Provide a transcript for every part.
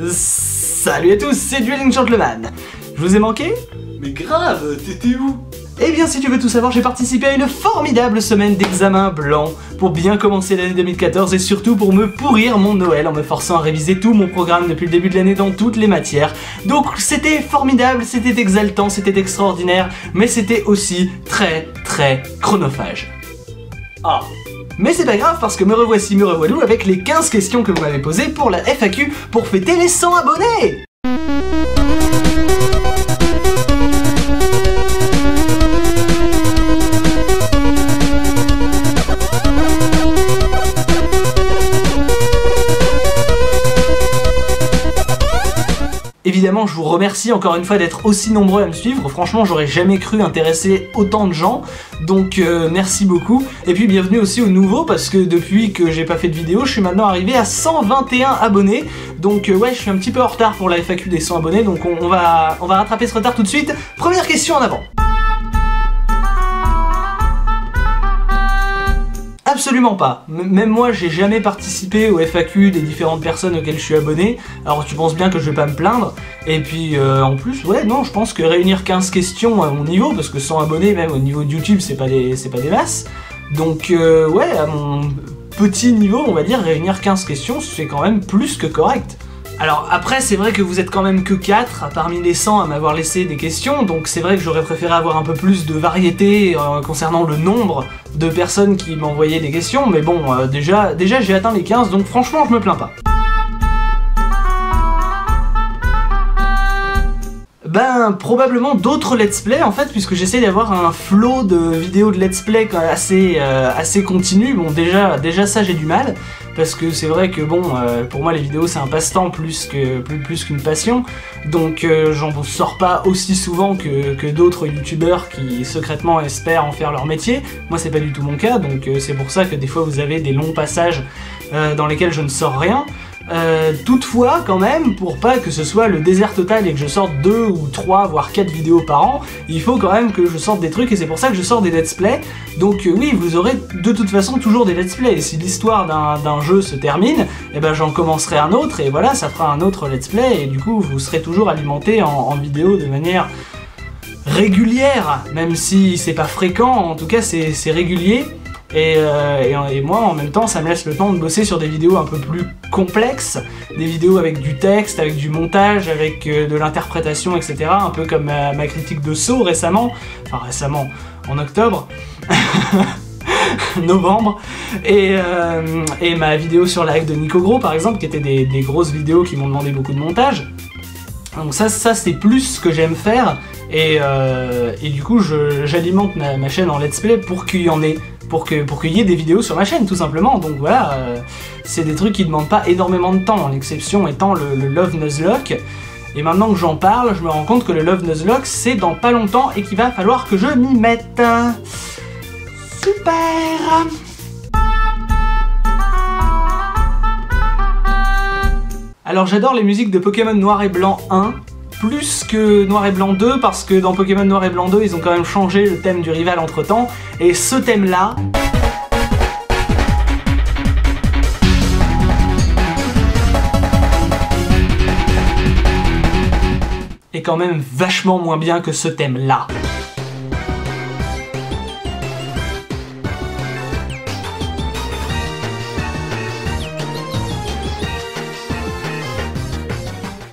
Salut à tous, c'est Dueling Gentleman. Je vous ai manqué? Mais grave, t'étais où? Eh bien si tu veux tout savoir, j'ai participé à une formidable semaine d'examen blanc pour bien commencer l'année 2014 et surtout pour me pourrir mon Noël en me forçant à réviser tout mon programme depuis le début de l'année dans toutes les matières. Donc c'était formidable, c'était exaltant, c'était extraordinaire, mais c'était aussi très chronophage. Ah. Mais c'est pas grave parce que me revoici, me revoilou avec les 15 questions que vous m'avez posées pour la FAQ pour fêter les 100 abonnés. Évidemment, je vous remercie encore une fois d'être aussi nombreux à me suivre. Franchement, j'aurais jamais cru intéresser autant de gens. Donc merci beaucoup. Et puis bienvenue aussi aux nouveaux parce que depuis que j'ai pas fait de vidéo, je suis maintenant arrivé à 121 abonnés. Donc ouais, je suis un petit peu en retard pour la FAQ des 100 abonnés. Donc on va rattraper ce retard tout de suite. Première question en avant. Absolument pas. Même moi, j'ai jamais participé aux FAQ des différentes personnes auxquelles je suis abonné. Alors tu penses bien que je vais pas me plaindre. Et puis en plus, ouais, non, je pense que réunir 15 questions à mon niveau, parce que 100 abonnés, même au niveau de YouTube, c'est pas des masses. Donc ouais, à mon petit niveau, on va dire, réunir 15 questions, c'est quand même plus que correct. Alors après, c'est vrai que vous êtes quand même que 4 parmi les 100 à m'avoir laissé des questions, donc c'est vrai que j'aurais préféré avoir un peu plus de variété concernant le nombre de personnes qui m'envoyaient des questions, mais bon, déjà j'ai atteint les 15, donc franchement je me plains pas. Ben, probablement d'autres let's play en fait, puisque j'essaie d'avoir un flow de vidéos de let's play assez continu. Bon, déjà ça j'ai du mal, parce que c'est vrai que bon, pour moi les vidéos c'est un passe-temps plus qu'une passion, donc j'en sors pas aussi souvent que d'autres youtubeurs qui secrètement espèrent en faire leur métier. Moi c'est pas du tout mon cas, donc c'est pour ça que des fois vous avez des longs passages dans lesquels je ne sors rien. Toutefois, quand même, pour pas que ce soit le désert total et que je sorte 2 ou 3 voire 4 vidéos par an, il faut quand même que je sorte des trucs et c'est pour ça que je sors des let's play. Donc oui, vous aurez de toute façon toujours des let's play, et si l'histoire d'un jeu se termine, eh ben j'en commencerai un autre et voilà, ça fera un autre let's play et du coup vous serez toujours alimenté en vidéo de manière régulière, même si c'est pas fréquent, en tout cas c'est régulier. Et moi en même temps ça me laisse le temps de bosser sur des vidéos un peu plus complexes, des vidéos avec du texte, avec du montage, avec de l'interprétation, etc. Un peu comme ma critique de Saw récemment, enfin récemment, en octobre, novembre, et ma vidéo sur la hack de Nico Gros par exemple, qui étaient des grosses vidéos qui m'ont demandé beaucoup de montage. Donc ça c'est plus ce que j'aime faire, et du coup j'alimente ma chaîne en let's play pour qu'il y en ait. Pour qu'il y ait des vidéos sur ma chaîne, tout simplement. Donc voilà, c'est des trucs qui demandent pas énormément de temps, l'exception étant le Love Nuzlocke. Et maintenant que j'en parle, je me rends compte que le Love Nuzlocke, c'est dans pas longtemps et qu'il va falloir que je m'y mette. Super! Alors j'adore les musiques de Pokémon Noir et Blanc 1, plus que Noir et Blanc 2, parce que dans Pokémon Noir et Blanc 2, ils ont quand même changé le thème du rival entre temps, et ce thème-là... est quand même vachement moins bien que ce thème-là.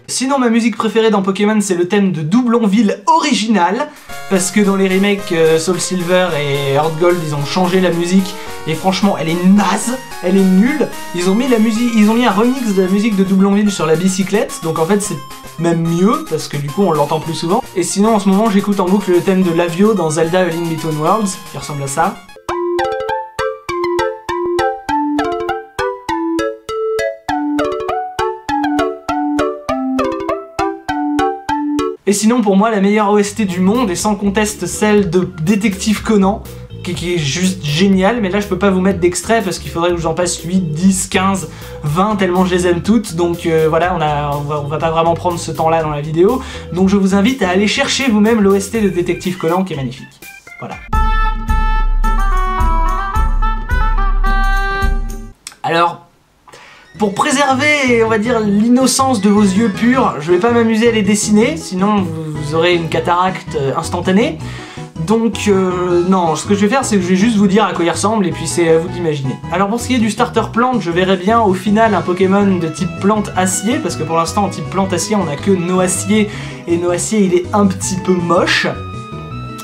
Sinon, ma musique préférée dans Pokémon, c'est le thème de Doublonville original, parce que dans les remakes Soul Silver et Heart Gold, ils ont changé la musique, et franchement, elle est naze, elle est nulle. Ils ont mis un remix de la musique de Doublonville sur la bicyclette, donc en fait c'est même mieux, parce que du coup on l'entend plus souvent. Et sinon, en ce moment, j'écoute en boucle le thème de Lavio dans Zelda A Link Between Worlds, qui ressemble à ça. Et sinon, pour moi, la meilleure OST du monde est sans conteste celle de Détective Conan, qui est juste géniale, mais là je peux pas vous mettre d'extrait parce qu'il faudrait que j'en passe 8, 10, 15, 20, tellement je les aime toutes, donc voilà, on va pas vraiment prendre ce temps-là dans la vidéo, donc je vous invite à aller chercher vous-même l'OST de Détective Conan qui est magnifique. Voilà. Alors, Pour préserver, on va dire, l'innocence de vos yeux purs, je vais pas m'amuser à les dessiner, sinon vous aurez une cataracte instantanée. Donc non, ce que je vais faire, c'est que je vais juste vous dire à quoi il ressemble et puis c'est à vous d'imaginer. Alors pour ce qui est du starter plante, je verrai bien au final un Pokémon de type plante acier, parce que pour l'instant en type plante acier on a que Noacier, et Noacier il est un petit peu moche.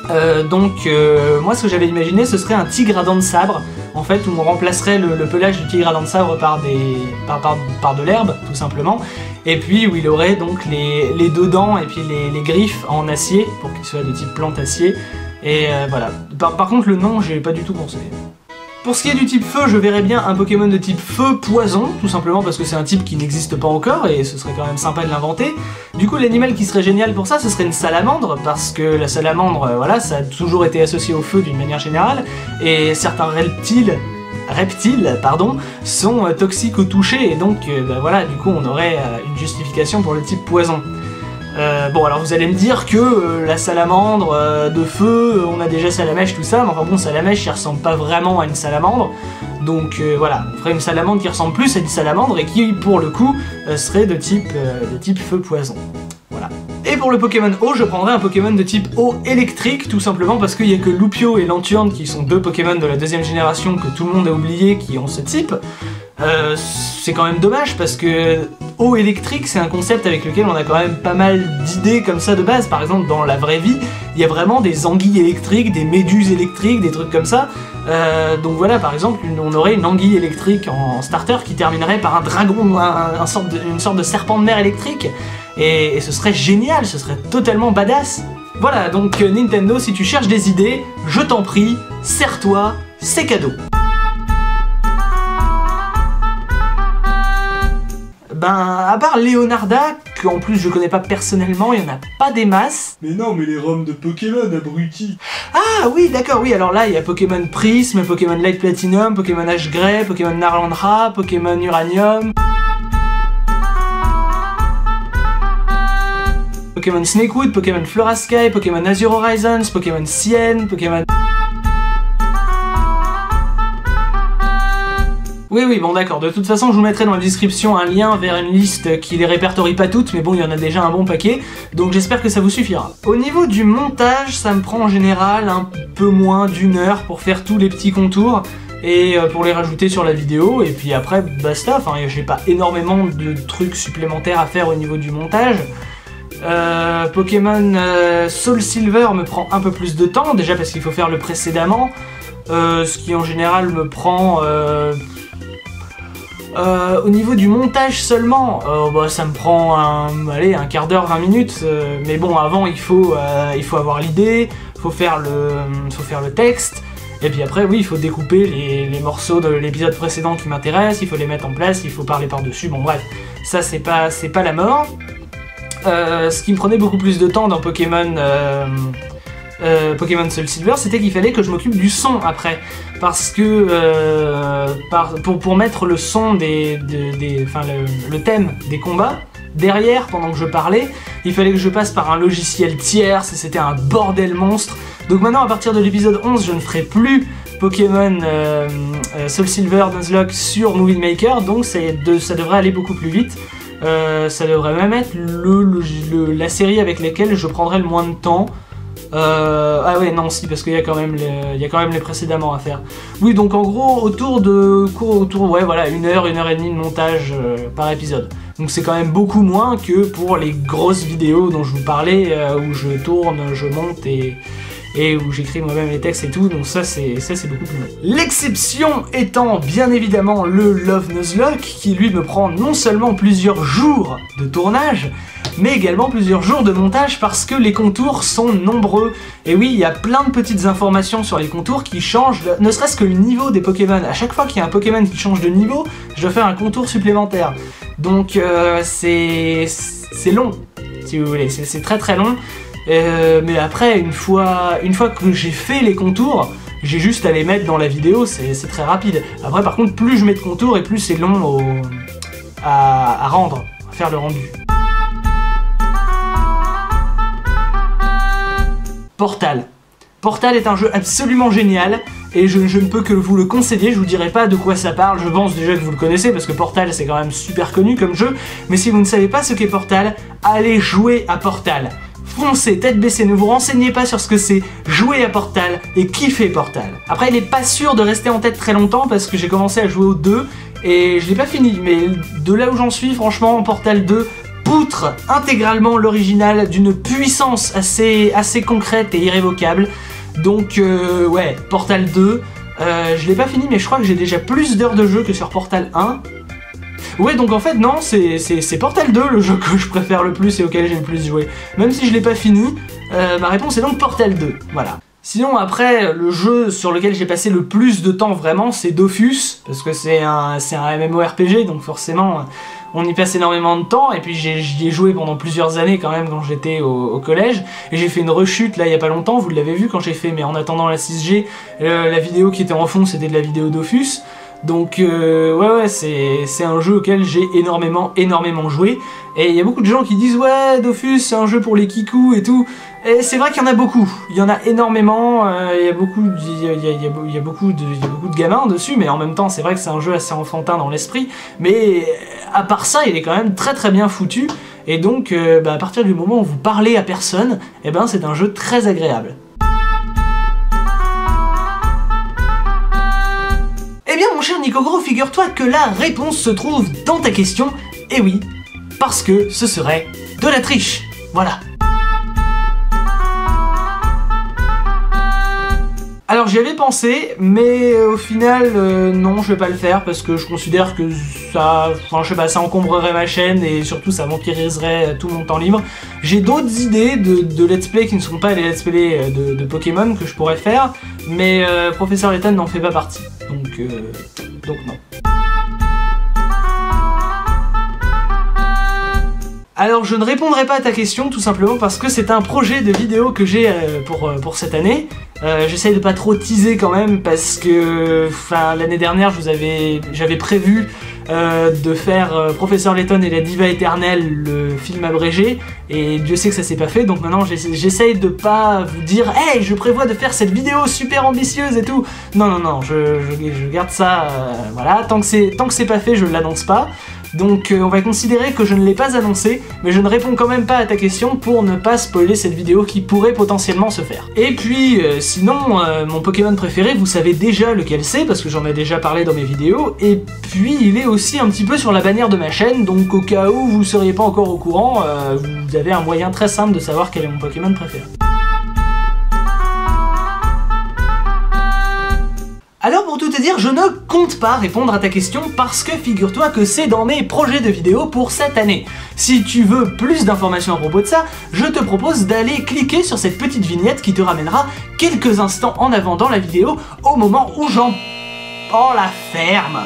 Moi ce que j'avais imaginé ce serait un tigre à dents de sabre, en fait où on remplacerait le pelage du tigre à dents de sabre par de l'herbe tout simplement, et puis où il aurait donc les deux dents et puis les griffes en acier pour qu'il soit de type plante acier, et voilà. Par contre le nom j'ai pas du tout pensé. Pour ce qui est du type feu, je verrais bien un Pokémon de type feu poison, tout simplement parce que c'est un type qui n'existe pas encore et ce serait quand même sympa de l'inventer. Du coup, l'animal qui serait génial pour ça, ce serait une salamandre, parce que la salamandre, voilà, ça a toujours été associé au feu d'une manière générale, et certains reptiles, sont toxiques au toucher, et donc voilà, du coup on aurait une justification pour le type poison. Bon, alors vous allez me dire que la salamandre de feu, on a déjà Salamèche, tout ça, mais enfin bon, Salamèche il ressemble pas vraiment à une salamandre, donc voilà, on ferait une salamandre qui ressemble plus à une salamandre et qui pour le coup serait de type feu poison. Voilà. Et pour le Pokémon eau, je prendrais un Pokémon de type eau électrique, tout simplement parce qu'il n'y a que Lupio et Lanturne qui sont deux Pokémon de la deuxième génération que tout le monde a oublié qui ont ce type. C'est quand même dommage parce que eau électrique c'est un concept avec lequel on a quand même pas mal d'idées comme ça de base. Par exemple dans la vraie vie il y a vraiment des anguilles électriques, des méduses électriques, des trucs comme ça. Donc voilà, par exemple on aurait une anguille électrique en starter qui terminerait par un dragon, une sorte de serpent de mer électrique, et ce serait génial, ce serait totalement badass. Voilà, donc Nintendo, si tu cherches des idées, je t'en prie, serre-toi, c'est cadeau. Ben, à part Leonarda, qu'en plus je connais pas personnellement, il y en a pas des masses. Mais non, mais les roms de Pokémon, abrutis. Ah oui, d'accord, oui, alors là il y a Pokémon Prism, Pokémon Light Platinum, Pokémon H Grey, Pokémon Narlandra, Pokémon Uranium, Pokémon Snakewood, Pokémon Florasky, Pokémon Azure Horizons, Pokémon Cien, Pokémon... Oui, bon d'accord, de toute façon je vous mettrai dans la description un lien vers une liste qui les répertorie pas toutes, mais bon il y en a déjà un bon paquet, donc j'espère que ça vous suffira. Au niveau du montage, ça me prend en général un peu moins d'1 heure pour faire tous les petits contours, et pour les rajouter sur la vidéo, et puis après basta, enfin j'ai pas énormément de trucs supplémentaires à faire au niveau du montage. Pokémon Soul Silver me prend un peu plus de temps, déjà parce qu'il faut faire le précédemment, ce qui en général me prend... au niveau du montage seulement, bah, ça me prend un quart d'heure, 20 minutes, mais bon avant il faut avoir l'idée, faut faire le texte, et puis après oui il faut découper les morceaux de l'épisode précédent qui m'intéressent, il faut les mettre en place, il faut parler par-dessus, bon bref, ça c'est pas la mort. Ce qui me prenait beaucoup plus de temps dans Pokémon Soul Silver, c'était qu'il fallait que je m'occupe du son après, parce que pour mettre le son le thème des combats derrière pendant que je parlais, il fallait que je passe par un logiciel tierce et c'était un bordel monstre. Donc maintenant à partir de l'épisode 11 je ne ferai plus Pokémon Soul Silver Nuzlocke sur Movie Maker, donc ça devrait aller beaucoup plus vite. Ça devrait même être la série avec laquelle je prendrai le moins de temps. Ah ouais non si, parce qu'il y a quand même les précédemment à faire. Oui, donc en gros autour ouais voilà 1 heure, 1 heure et demie de montage par épisode. Donc c'est quand même beaucoup moins que pour les grosses vidéos dont je vous parlais, où je tourne, je monte et où j'écris moi-même les textes et tout, donc ça c'est beaucoup plus long. L'exception étant bien évidemment le Love Nuzlocke, qui lui me prend non seulement plusieurs jours de tournage, mais également plusieurs jours de montage parce que les contours sont nombreux. Et oui, il y a plein de petites informations sur les contours qui changent, ne serait-ce que le niveau des Pokémon. À chaque fois qu'il y a un Pokémon qui change de niveau, je dois faire un contour supplémentaire. Donc c'est long, si vous voulez, c'est très très long. Mais après, une fois que j'ai fait les contours, j'ai juste à les mettre dans la vidéo, c'est très rapide. Après par contre, plus je mets de contours et plus c'est long à rendre, à faire le rendu. Portal. Portal est un jeu absolument génial, et je ne peux que vous le conseiller. Je vous dirai pas de quoi ça parle, je pense déjà que vous le connaissez parce que Portal c'est quand même super connu comme jeu, mais si vous ne savez pas ce qu'est Portal, allez jouer à Portal. Foncez, tête baissée, ne vous renseignez pas sur ce que c'est, jouez à Portal et kiffez Portal. Après il est pas sûr de rester en tête très longtemps parce que j'ai commencé à jouer au 2 et je l'ai pas fini, mais de là où j'en suis, franchement, Portal 2 poutre intégralement l'original d'une puissance assez concrète et irrévocable. Donc ouais, Portal 2, je l'ai pas fini mais je crois que j'ai déjà plus d'heures de jeu que sur Portal 1. Ouais, donc en fait non, c'est Portal 2 le jeu que je préfère le plus et auquel j'ai le plus joué. Même si je l'ai pas fini, ma réponse est donc Portal 2, voilà. Sinon après, le jeu sur lequel j'ai passé le plus de temps vraiment, c'est Dofus, parce que c'est un MMORPG, donc forcément on y passe énormément de temps, et puis j'y ai joué pendant plusieurs années quand même quand j'étais au collège, et j'ai fait une rechute là il y a pas longtemps, vous l'avez vu quand j'ai fait, mais en attendant la 6G, la vidéo qui était en fond c'était de la vidéo Dofus. Donc ouais, c'est un jeu auquel j'ai énormément joué, et il y a beaucoup de gens qui disent ouais Dofus c'est un jeu pour les kikous et tout, et c'est vrai qu'il y en a beaucoup, il y en a énormément, il y a beaucoup de gamins dessus, mais en même temps c'est vrai que c'est un jeu assez enfantin dans l'esprit, mais à part ça il est quand même très bien foutu, et donc à partir du moment où vous parlez à personne, et ben c'est un jeu très agréable. Eh bien mon cher Nicogro, figure-toi que la réponse se trouve dans ta question, et oui, parce que ce serait de la triche, voilà. Alors j'y avais pensé, mais au final, non, je vais pas le faire parce que je considère que ça, enfin je sais pas, ça encombrerait ma chaîne et surtout ça vampiriserait tout mon temps libre. J'ai d'autres idées de let's play qui ne sont pas les let's play de Pokémon que je pourrais faire, mais Professeur Layton n'en fait pas partie, donc non. Alors je ne répondrai pas à ta question tout simplement parce que c'est un projet de vidéo que j'ai pour cette année. J'essaye de pas trop teaser quand même parce que l'année dernière j'avais prévu de faire Professeur Layton et la Diva Éternelle, le film abrégé, et Dieu sait que ça s'est pas fait, donc maintenant j'essaye de pas vous dire « Hey, je prévois de faire cette vidéo super ambitieuse et tout !» Non, je garde ça, voilà, tant que c'est pas fait, je l'annonce pas. Donc on va considérer que je ne l'ai pas annoncé, mais je ne réponds quand même pas à ta question pour ne pas spoiler cette vidéo qui pourrait potentiellement se faire. Et puis sinon, mon Pokémon préféré, vous savez déjà lequel c'est, parce que j'en ai déjà parlé dans mes vidéos, et puis il est aussi un petit peu sur la bannière de ma chaîne, donc au cas où vous ne seriez pas encore au courant, vous avez un moyen très simple de savoir quel est mon Pokémon préféré. Alors pour tout te dire, je ne compte pas répondre à ta question parce que figure-toi que c'est dans mes projets de vidéo pour cette année. Si tu veux plus d'informations à propos de ça, je te propose d'aller cliquer sur cette petite vignette qui te ramènera quelques instants en avant dans la vidéo au moment où j'en... Oh la ferme!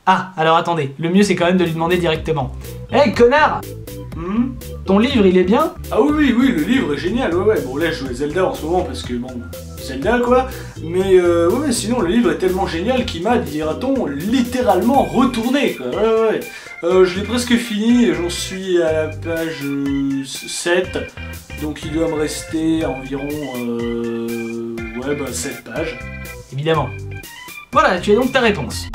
Ah, alors attendez, le mieux c'est quand même de lui demander directement. Hey connard! Ton livre il est bien? Ah oui, le livre est génial, ouais. Bon là je joue à Zelda en ce moment parce que bon, Zelda quoi. Mais ouais, sinon le livre est tellement génial qu'il m'a, dira-t-on, littéralement retourné quoi. Ouais. Je l'ai presque fini, j'en suis à la page 7. Donc il doit me rester environ 7 pages. Évidemment. Voilà, tu as donc ta réponse.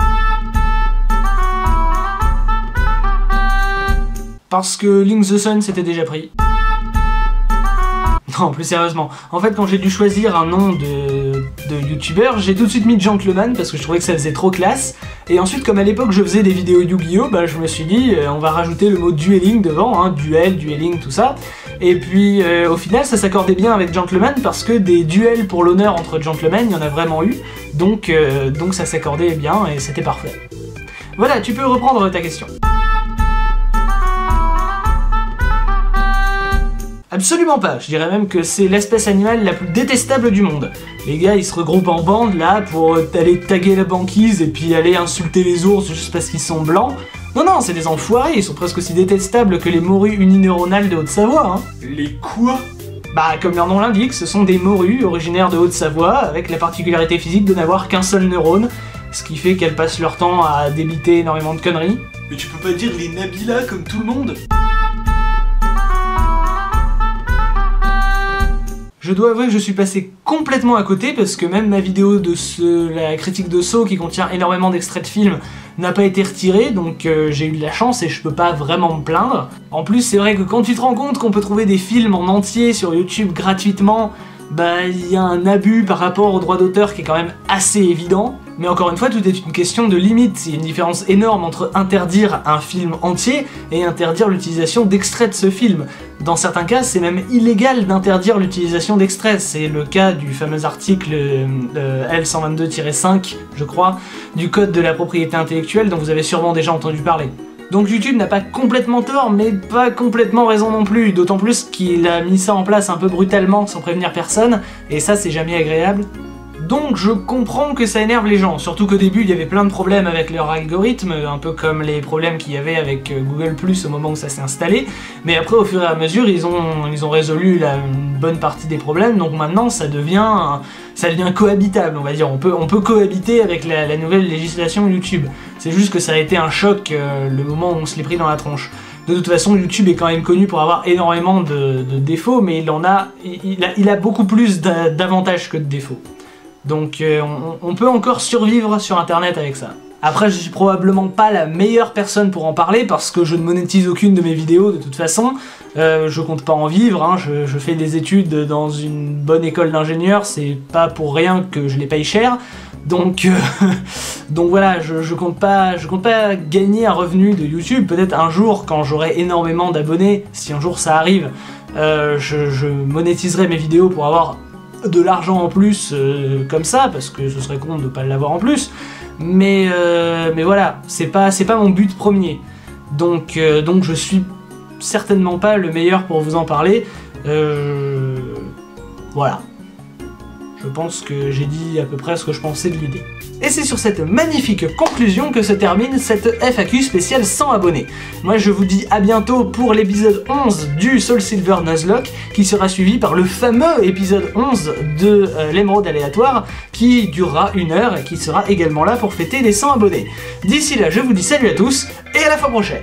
Parce que Link the Sun s'était déjà pris. Non, plus sérieusement. En fait, quand j'ai dû choisir un nom de youtubeur, j'ai tout de suite mis Gentleman parce que je trouvais que ça faisait trop classe. Et ensuite, comme à l'époque je faisais des vidéos Yu-Gi-Oh, je me suis dit, on va rajouter le mot dueling devant, hein, dueling, tout ça. Et puis, au final, ça s'accordait bien avec Gentleman parce que des duels pour l'honneur entre gentlemen, il y en a vraiment eu. Donc ça s'accordait bien et c'était parfait. Voilà, tu peux reprendre ta question. Absolument pas, je dirais même que c'est l'espèce animale la plus détestable du monde. Les gars ils se regroupent en bande là pour aller taguer la banquise et puis aller insulter les ours juste parce qu'ils sont blancs. Non, c'est des enfoirés, ils sont presque aussi détestables que les morues unineuronales de Haute-Savoie, hein. Les quoi? Bah comme leur nom l'indique, ce sont des morues originaires de Haute-Savoie avec la particularité physique de n'avoir qu'un seul neurone, ce qui fait qu'elles passent leur temps à débiter énormément de conneries. Mais tu peux pas dire les Nabila comme tout le monde? Je dois avouer que je suis passé complètement à côté parce que même ma vidéo de la critique de Saw qui contient énormément d'extraits de films n'a pas été retirée, donc j'ai eu de la chance et je peux pas vraiment me plaindre. En plus, c'est vrai que quand tu te rends compte qu'on peut trouver des films en entier sur YouTube gratuitement, bah il y a un abus par rapport aux droits d'auteur qui est quand même assez évident. Mais encore une fois, tout est une question de limite. Il y a une différence énorme entre interdire un film entier et interdire l'utilisation d'extraits de ce film. Dans certains cas, c'est même illégal d'interdire l'utilisation d'extraits. C'est le cas du fameux article L122-5, je crois, du Code de la propriété intellectuelle dont vous avez sûrement déjà entendu parler. Donc YouTube n'a pas complètement tort, mais pas complètement raison non plus, d'autant plus qu'il a mis ça en place un peu brutalement, sans prévenir personne, et ça c'est jamais agréable. Donc je comprends que ça énerve les gens, surtout qu'au début il y avait plein de problèmes avec leur algorithme, un peu comme les problèmes qu'il y avait avec Google Plus au moment où ça s'est installé, mais après au fur et à mesure ils ont résolu une bonne partie des problèmes, donc maintenant ça devient cohabitable, on va dire, on peut cohabiter avec la nouvelle législation YouTube. C'est juste que ça a été un choc le moment où on se l'est pris dans la tronche. De toute façon, YouTube est quand même connu pour avoir énormément de défauts, mais il a beaucoup plus d'avantages que de défauts. Donc on peut encore survivre sur internet avec ça. Après, je suis probablement pas la meilleure personne pour en parler parce que je ne monétise aucune de mes vidéos de toute façon. Je compte pas en vivre, hein. Je fais des études dans une bonne école d'ingénieur, c'est pas pour rien que je les paye cher. Donc voilà, je compte pas gagner un revenu de YouTube. Peut-être un jour, quand j'aurai énormément d'abonnés, si un jour ça arrive, je monétiserai mes vidéos pour avoir de l'argent en plus comme ça, parce que ce serait con de pas l'avoir en plus. Mais voilà, c'est pas mon but premier. Donc je suis certainement pas le meilleur pour vous en parler. Voilà. Je pense que j'ai dit à peu près ce que je pensais de l'idée. Et c'est sur cette magnifique conclusion que se termine cette FAQ spéciale 100 abonnés. Moi je vous dis à bientôt pour l'épisode 11 du Soul Silver Nuzlocke, qui sera suivi par le fameux épisode 11 de l'émeraude aléatoire, qui durera 1 heure et qui sera également là pour fêter les 100 abonnés. D'ici là, je vous dis salut à tous et à la fois prochaine.